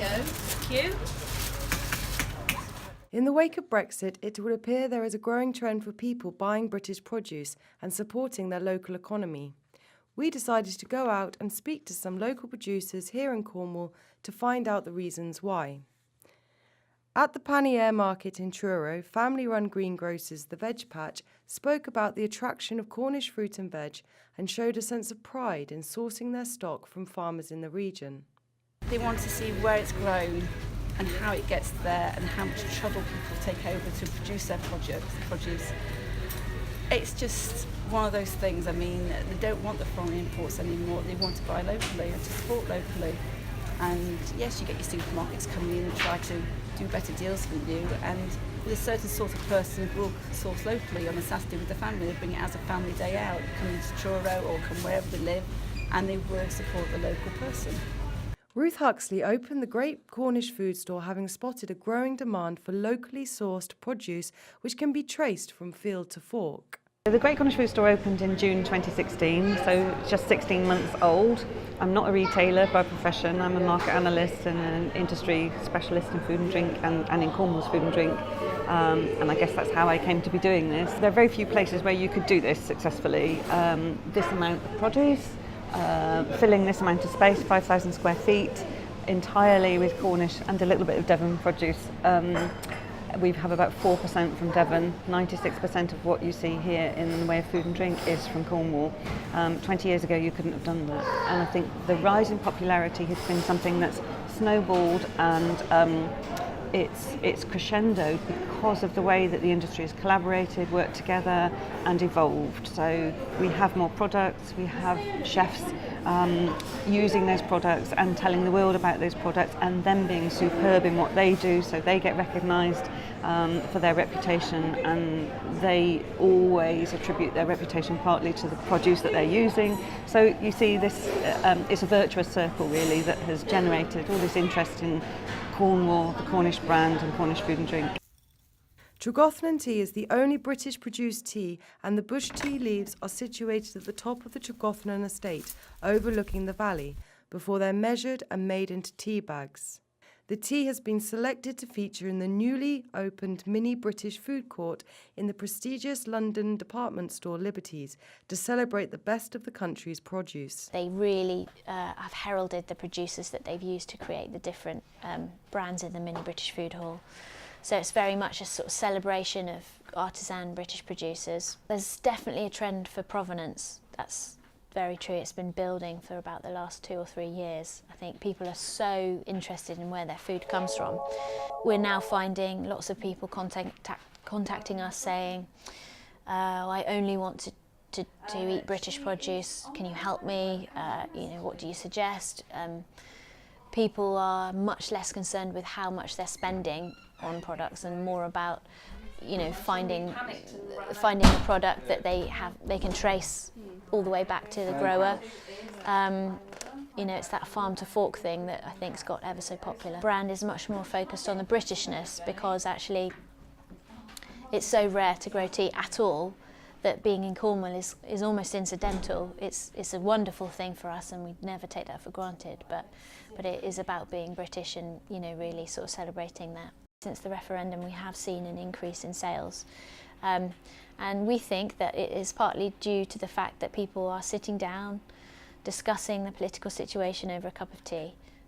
go. Thank you. In the wake of Brexit, it would appear there is a growing trend for people buying British produce and supporting their local economy. We decided to go out and speak to some local producers here in Cornwall to find out the reasons why. At the Pannier Market in Truro, family-run greengrocers The Veg Patch spoke about the attraction of Cornish fruit and veg and showed a sense of pride in sourcing their stock from farmers in the region. They want to see where it's grown and how it gets there and how much trouble people take over to produce their produce. It's just one of those things. I mean, they don't want the foreign imports anymore. They want to buy locally and to support locally. And yes, you get your supermarkets coming in and try to do better deals for you. And with a certain sort of person who will source locally on a Saturday with the family, they bring it as a family day out, come into Truro or come wherever they live, and they will support the local person. Ruth Huxley opened the Great Cornish Food Store having spotted a growing demand for locally sourced produce which can be traced from field to fork. The Great Cornish Food Store opened in June 2016, so it's just 16 months old. I'm not a retailer by profession, I'm a market analyst and an industry specialist in food and drink and in Cornwall's food and drink. And I guess that's how I came to be doing this. There are very few places where you could do this successfully. This amount of produce, filling this amount of space, 5,000 square feet, entirely with Cornish and a little bit of Devon produce. We have about 4% from Devon. 96% of what you see here in the way of food and drink is from Cornwall. 20 years ago you couldn't have done that. And I think the rise in popularity has been something that's snowballed and it's crescendoed because of the way that the industry has collaborated, worked together and evolved. So we have more products, we have chefs using those products and telling the world about those products and them being superb in what they do, so they get recognised for their reputation, and they always attribute their reputation partly to the produce that they're using. So you see this, it's a virtuous circle really that has generated all this interest in Cornwall, the Cornish brand and Cornish food and drink. Tregothnan tea is the only British-produced tea, and the bush tea leaves are situated at the top of the Tregothnan estate, overlooking the valley, before they're measured and made into tea bags. The tea has been selected to feature in the newly opened mini British food court in the prestigious London department store Liberties to celebrate the best of the country's produce. They really have heralded the producers that they've used to create the different brands in the mini British food hall. So it's very much a sort of celebration of artisan British producers. There's definitely a trend for provenance. That's very true. It's been building for about the last 2 or 3 years. I think people are so interested in where their food comes from. We're now finding lots of people contacting us saying, I only want to eat British produce, can you help me? What do you suggest? People are much less concerned with how much they're spending on products and more about finding a product that they can trace all the way back to the grower. It's that farm to fork thing that I think's got ever so popular. The brand is much more focused on the Britishness because actually it's so rare to grow tea at all that being in Cornwall is almost incidental. It's a wonderful thing for us and we'd never take that for granted, but it is about being British and really sort of celebrating that. Since the referendum we have seen an increase in sales and we think that it is partly due to the fact that people are sitting down discussing the political situation over a cup of tea